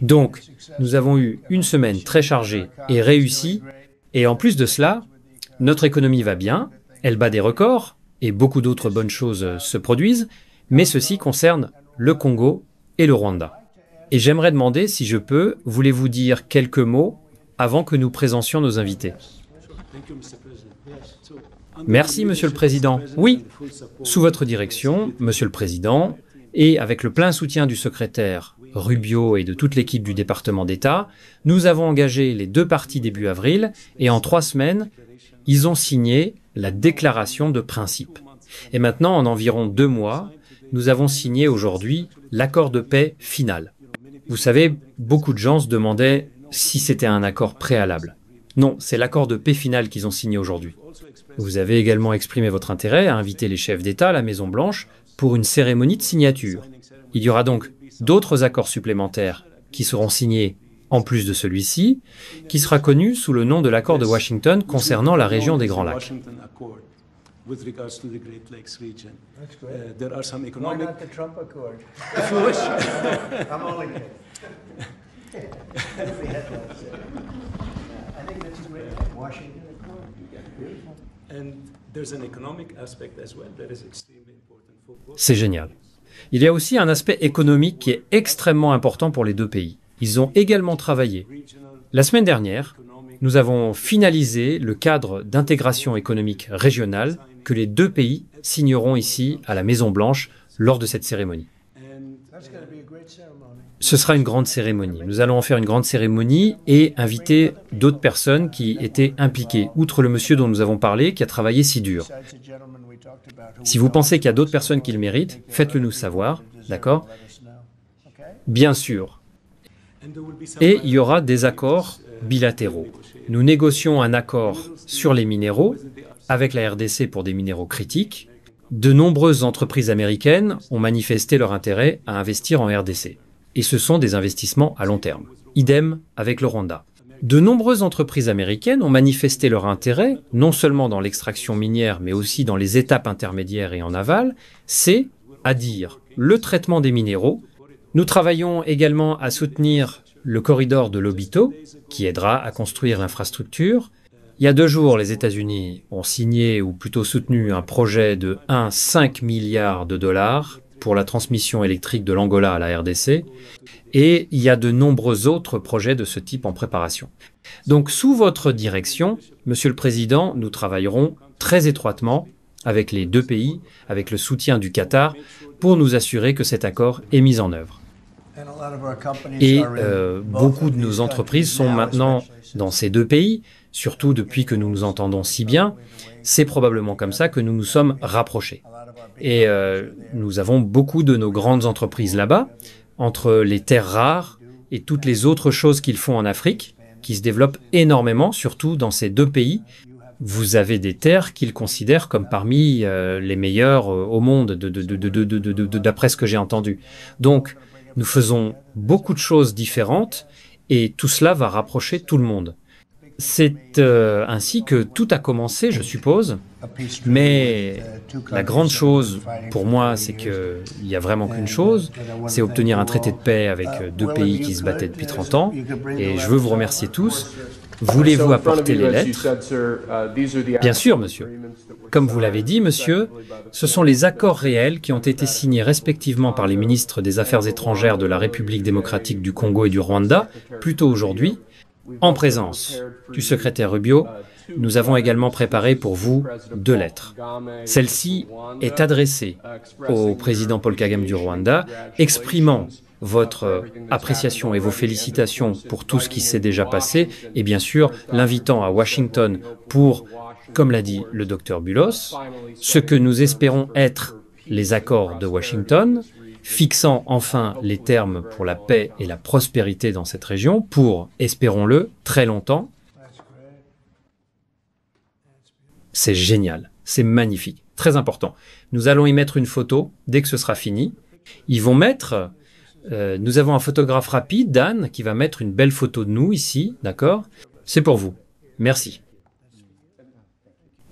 Donc, nous avons eu une semaine très chargée et réussie, et en plus de cela, notre économie va bien, elle bat des records, et beaucoup d'autres bonnes choses se produisent, mais ceci concerne le Congo et le Rwanda. Et j'aimerais demander, si je peux, voulez-vous dire quelques mots avant que nous présentions nos invités? Merci, Monsieur le Président. Oui, sous votre direction, Monsieur le Président, et avec le plein soutien du secrétaire Rubio et de toute l'équipe du département d'État, nous avons engagé les deux parties début avril, et en 3 semaines, ils ont signé la déclaration de principe. Et maintenant, en environ 2 mois, nous avons signé aujourd'hui l'accord de paix final. Vous savez, beaucoup de gens se demandaient si c'était un accord préalable. Non, c'est l'accord de paix final qu'ils ont signé aujourd'hui. Vous avez également exprimé votre intérêt à inviter les chefs d'État à la Maison-Blanche pour une cérémonie de signature. Il y aura donc d'autres accords supplémentaires qui seront signés en plus de celui-ci, qui sera connu sous le nom de l'accord de Washington concernant la région des Grands Lacs. C'est génial. Il y a aussi un aspect économique qui est extrêmement important pour les deux pays. Ils ont également travaillé. La semaine dernière, nous avons finalisé le cadre d'intégration économique régionale que les deux pays signeront ici à la Maison-Blanche lors de cette cérémonie. Ce sera une grande cérémonie. Nous allons en faire une grande cérémonie et inviter d'autres personnes qui étaient impliquées, outre le monsieur dont nous avons parlé, qui a travaillé si dur. Si vous pensez qu'il y a d'autres personnes qui le méritent, faites-le nous savoir, d'accord? Bien sûr. Et il y aura des accords bilatéraux. Nous négocions un accord sur les minéraux avec la RDC pour des minéraux critiques. De nombreuses entreprises américaines ont manifesté leur intérêt à investir en RDC. Et ce sont des investissements à long terme. Idem avec le Rwanda. De nombreuses entreprises américaines ont manifesté leur intérêt, non seulement dans l'extraction minière, mais aussi dans les étapes intermédiaires et en aval, c'est-à-dire le traitement des minéraux. Nous travaillons également à soutenir le corridor de Lobito, qui aidera à construire l'infrastructure. Il y a 2 jours, les États-Unis ont signé, ou plutôt soutenu, un projet de 1,5 milliard de dollars pour la transmission électrique de l'Angola à la RDC, et il y a de nombreux autres projets de ce type en préparation. Donc, sous votre direction, Monsieur le Président, nous travaillerons très étroitement avec les deux pays, avec le soutien du Qatar, pour nous assurer que cet accord est mis en œuvre. Et beaucoup de nos entreprises sont maintenant dans ces deux pays, surtout depuis que nous nous entendons si bien. C'est probablement comme ça que nous nous sommes rapprochés. Et nous avons beaucoup de nos grandes entreprises là-bas, entre les terres rares et toutes les autres choses qu'ils font en Afrique, qui se développent énormément, surtout dans ces deux pays. Vous avez des terres qu'ils considèrent comme parmi les meilleures au monde, d'après ce que j'ai entendu. Donc, nous faisons beaucoup de choses différentes et tout cela va rapprocher tout le monde. C'est ainsi que tout a commencé, je suppose, mais la grande chose pour moi, c'est qu'il n'y a vraiment qu'une chose, c'est obtenir un traité de paix avec deux pays qui se battaient depuis 30 ans, et je veux vous remercier tous. Voulez-vous apporter les lettres? Bien sûr, monsieur. Comme vous l'avez dit, monsieur, ce sont les accords réels qui ont été signés respectivement par les ministres des Affaires étrangères de la République démocratique du Congo et du Rwanda, plus tôt aujourd'hui, en présence du secrétaire Rubio. Nous avons également préparé pour vous 2 lettres. Celle-ci est adressée au président Paul Kagame du Rwanda, exprimant votre appréciation et vos félicitations pour tout ce qui s'est déjà passé, et bien sûr l'invitant à Washington pour, comme l'a dit le docteur Bulos, ce que nous espérons être les accords de Washington, fixant enfin les termes pour la paix et la prospérité dans cette région pour, espérons-le, très longtemps. C'est génial, c'est magnifique, très important. Nous allons y mettre une photo dès que ce sera fini. Ils vont mettre... nous avons un photographe rapide, Dan, qui va mettre une belle photo de nous ici, d'accord? C'est pour vous. Merci.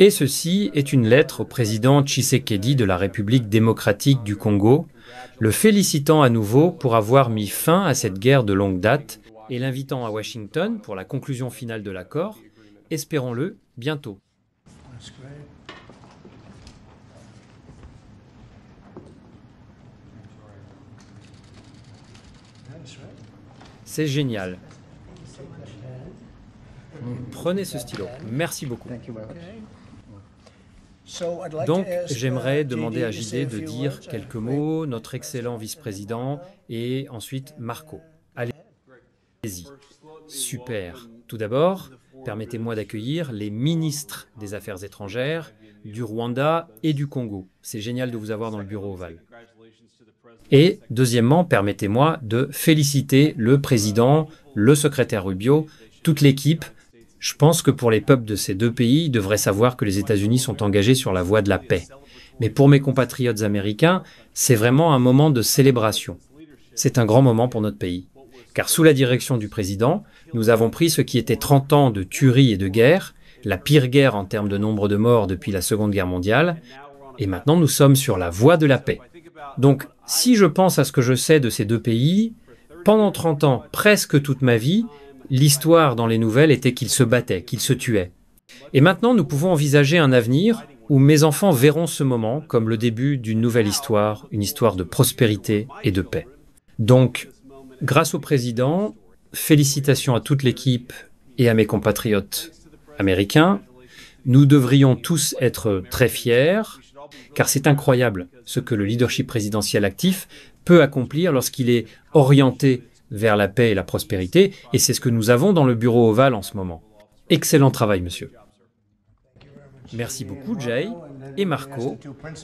Et ceci est une lettre au président Tshisekedi de la République démocratique du Congo, le félicitant à nouveau pour avoir mis fin à cette guerre de longue date et l'invitant à Washington pour la conclusion finale de l'accord, espérons-le, bientôt. C'est génial. Prenez ce stylo. Merci beaucoup. Donc, j'aimerais demander à JD de dire quelques mots, notre excellent vice-président, et ensuite Marco. Allez-y. Super. Tout d'abord, permettez-moi d'accueillir les ministres des Affaires étrangères du Rwanda et du Congo. C'est génial de vous avoir dans le bureau ovale. Et deuxièmement, permettez-moi de féliciter le président, le secrétaire Rubio, toute l'équipe. Je pense que pour les peuples de ces deux pays, ils devraient savoir que les États-Unis sont engagés sur la voie de la paix. Mais pour mes compatriotes américains, c'est vraiment un moment de célébration. C'est un grand moment pour notre pays. Car sous la direction du président, nous avons pris ce qui était 30 ans de tuerie et de guerre, la pire guerre en termes de nombre de morts depuis la Seconde Guerre mondiale, et maintenant nous sommes sur la voie de la paix. Donc, si je pense à ce que je sais de ces deux pays, pendant 30 ans, presque toute ma vie, l'histoire dans les nouvelles était qu'ils se battaient, qu'ils se tuaient. Et maintenant, nous pouvons envisager un avenir où mes enfants verront ce moment comme le début d'une nouvelle histoire, une histoire de prospérité et de paix. Donc, grâce au président, félicitations à toute l'équipe et à mes compatriotes américains. Nous devrions tous être très fiers, car c'est incroyable ce que le leadership présidentiel actif peut accomplir lorsqu'il est orienté vers la paix et la prospérité, et c'est ce que nous avons dans le bureau ovale en ce moment. Excellent travail, monsieur. Merci beaucoup, Jay et Marco.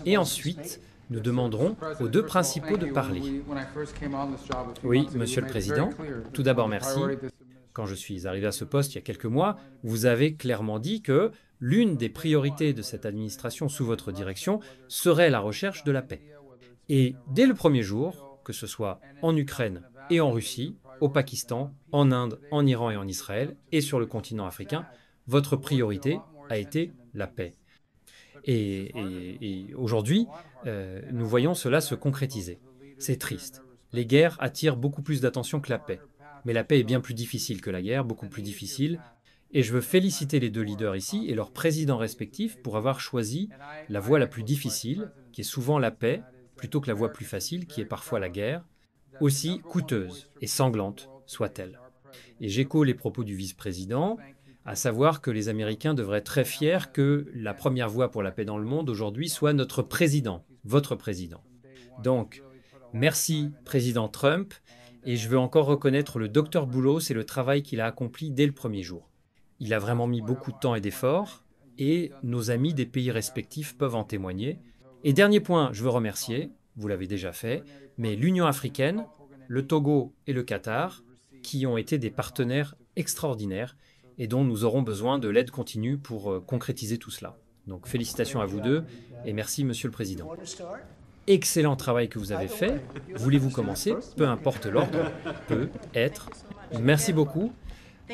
Et ensuite, nous demanderons aux deux principaux de parler. Oui, monsieur le président. Tout d'abord, merci. Quand je suis arrivé à ce poste il y a quelques mois, vous avez clairement dit que l'une des priorités de cette administration sous votre direction serait la recherche de la paix. Et dès le premier jour, que ce soit en Ukraine et en Russie, au Pakistan, en Inde, en Iran et en Israël, et sur le continent africain, votre priorité a été la paix. Et aujourd'hui, nous voyons cela se concrétiser. C'est triste. Les guerres attirent beaucoup plus d'attention que la paix. Mais la paix est bien plus difficile que la guerre, beaucoup plus difficile. Et je veux féliciter les deux leaders ici et leurs présidents respectifs pour avoir choisi la voie la plus difficile, qui est souvent la paix, plutôt que la voie plus facile, qui est parfois la guerre, aussi coûteuse et sanglante soit-elle. Et j'écho les propos du vice-président, à savoir que les Américains devraient être très fiers que la première voie pour la paix dans le monde aujourd'hui soit notre président, votre président. Donc, merci président Trump, et je veux encore reconnaître le docteur Boulos et le travail qu'il a accompli dès le premier jour. Il a vraiment mis beaucoup de temps et d'efforts, et nos amis des pays respectifs peuvent en témoigner. Et dernier point, je veux remercier, vous l'avez déjà fait, mais l'Union africaine, le Togo et le Qatar, qui ont été des partenaires extraordinaires et dont nous aurons besoin de l'aide continue pour concrétiser tout cela. Donc félicitations à vous deux et merci Monsieur le Président. Excellent travail que vous avez fait. Voulez-vous commencer? Peu importe l'ordre, peut être. Merci beaucoup.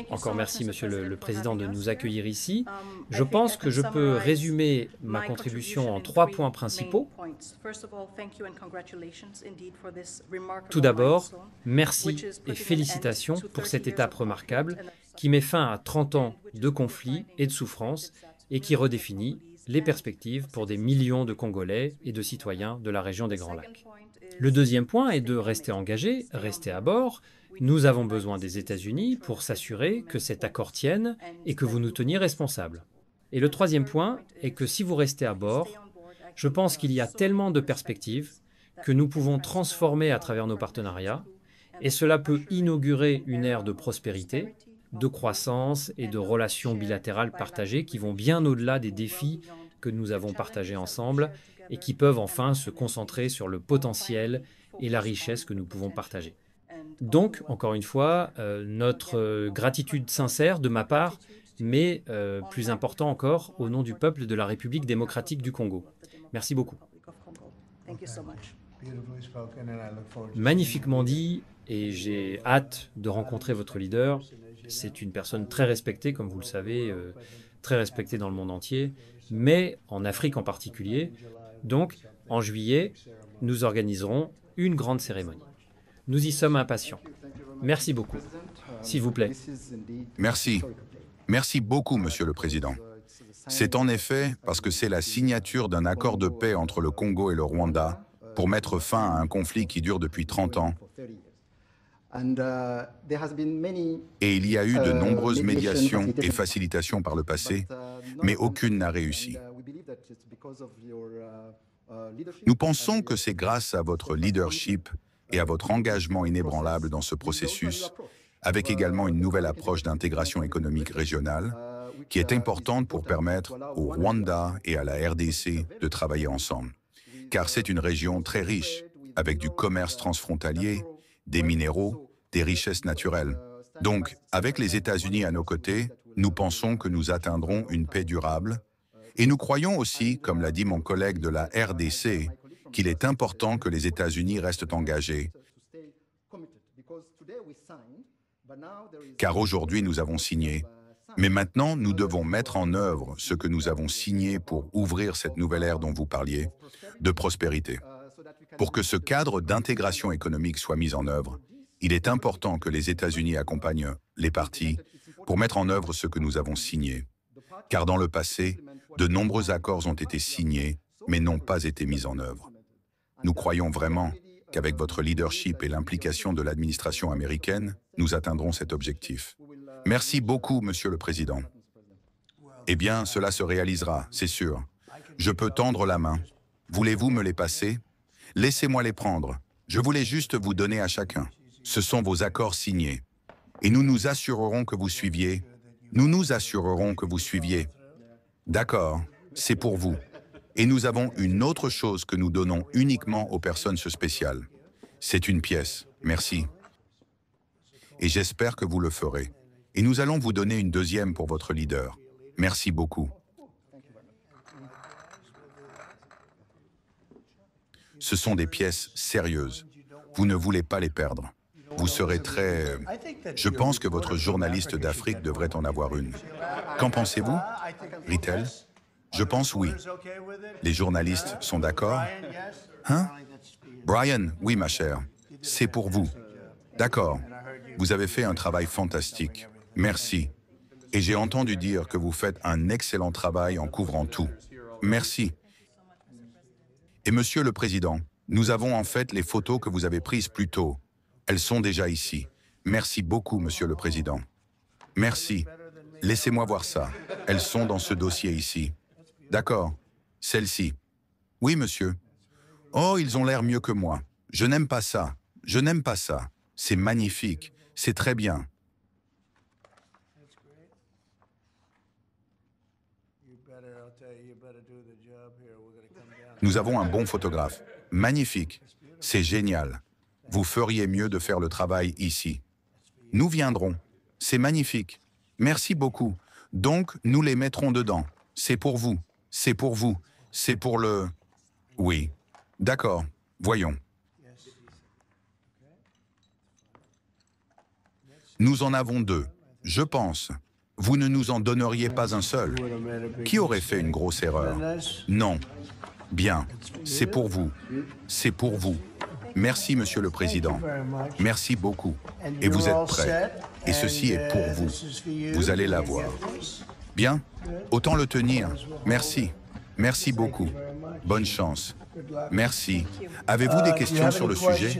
Encore merci, Monsieur le Président, de nous accueillir ici. Je pense que je peux résumer ma contribution en 3 points principaux. Tout d'abord, merci et félicitations pour cette étape remarquable qui met fin à 30 ans de conflits et de souffrances et qui redéfinit les perspectives pour des millions de Congolais et de citoyens de la région des Grands Lacs. Le deuxième point est de rester engagé, rester à bord. Nous avons besoin des États-Unis pour s'assurer que cet accord tienne et que vous nous teniez responsables. Et le troisième point est que si vous restez à bord, je pense qu'il y a tellement de perspectives que nous pouvons transformer à travers nos partenariats et cela peut inaugurer une ère de prospérité, de croissance et de relations bilatérales partagées qui vont bien au-delà des défis que nous avons partagés ensemble et qui peuvent enfin se concentrer sur le potentiel et la richesse que nous pouvons partager. Donc, encore une fois, notre gratitude sincère de ma part, mais plus important encore, au nom du peuple de la République démocratique du Congo. Merci beaucoup. Magnifiquement dit, et j'ai hâte de rencontrer votre leader. C'est une personne très respectée, comme vous le savez, très respectée dans le monde entier. mais en Afrique en particulier. Donc, en juillet, nous organiserons une grande cérémonie. Nous y sommes impatients. Merci beaucoup. S'il vous plaît. Merci. Merci beaucoup, Monsieur le Président. C'est en effet parce que c'est la signature d'un accord de paix entre le Congo et le Rwanda pour mettre fin à un conflit qui dure depuis 30 ans. Et il y a eu de nombreuses médiations et facilitations par le passé, mais aucune n'a réussi. Nous pensons que c'est grâce à votre leadership et à votre engagement inébranlable dans ce processus, avec également une nouvelle approche d'intégration économique régionale, qui est importante pour permettre au Rwanda et à la RDC de travailler ensemble. Car c'est une région très riche, avec du commerce transfrontalier, des minéraux, des richesses naturelles. Donc, avec les États-Unis à nos côtés, nous pensons que nous atteindrons une paix durable. Et nous croyons aussi, comme l'a dit mon collègue de la RDC, qu'il est important que les États-Unis restent engagés. Car aujourd'hui, nous avons signé. Mais maintenant, nous devons mettre en œuvre ce que nous avons signé pour ouvrir cette nouvelle ère dont vous parliez, de prospérité. Pour que ce cadre d'intégration économique soit mis en œuvre, il est important que les États-Unis accompagnent les parties pour mettre en œuvre ce que nous avons signé. Car dans le passé, de nombreux accords ont été signés, mais n'ont pas été mis en œuvre. Nous croyons vraiment qu'avec votre leadership et l'implication de l'administration américaine, nous atteindrons cet objectif. Merci beaucoup, Monsieur le Président. Eh bien, cela se réalisera, c'est sûr. Je peux tendre la main. Voulez-vous me les passer? Laissez-moi les prendre. Je voulais juste vous donner à chacun. Ce sont vos accords signés. Et nous nous assurerons que vous suiviez. Nous nous assurerons que vous suiviez. D'accord, c'est pour vous. Et nous avons une autre chose que nous donnons uniquement aux personnes spéciales. C'est une pièce. Merci. Et j'espère que vous le ferez. Et nous allons vous donner une deuxième pour votre leader. Merci beaucoup. Ce sont des pièces sérieuses. Vous ne voulez pas les perdre. Vous serez très... Je pense que votre journaliste d'Afrique devrait en avoir une. Qu'en pensez-vous, Ritel? Je pense oui. Les journalistes sont d'accord? Hein? Brian, oui, ma chère. C'est pour vous. D'accord. Vous avez fait un travail fantastique. Merci. Et j'ai entendu dire que vous faites un excellent travail en couvrant tout. Merci. Et Monsieur le Président, nous avons en fait les photos que vous avez prises plus tôt. Elles sont déjà ici. Merci beaucoup, Monsieur le Président. Merci. Laissez-moi voir ça. Elles sont dans ce dossier ici. D'accord. Celle-ci. Oui, monsieur. Oh, ils ont l'air mieux que moi. Je n'aime pas ça. Je n'aime pas ça. C'est magnifique. C'est très bien. Nous avons un bon photographe. Magnifique. C'est génial. Vous feriez mieux de faire le travail ici. Nous viendrons. C'est magnifique. Merci beaucoup. Donc, nous les mettrons dedans. C'est pour vous. C'est pour vous. C'est pour le... Oui. D'accord. Voyons. Nous en avons deux. Je pense. Vous ne nous en donneriez pas un seul. Qui aurait fait une grosse erreur? Non. Bien. C'est pour vous. C'est pour vous. Merci, Monsieur le Président. Merci beaucoup. Et vous êtes prêts. Et ceci est pour vous. Vous allez la voir. Bien. Autant le tenir. Merci. Merci beaucoup. Bonne chance. Merci. Avez-vous des questions sur le sujet?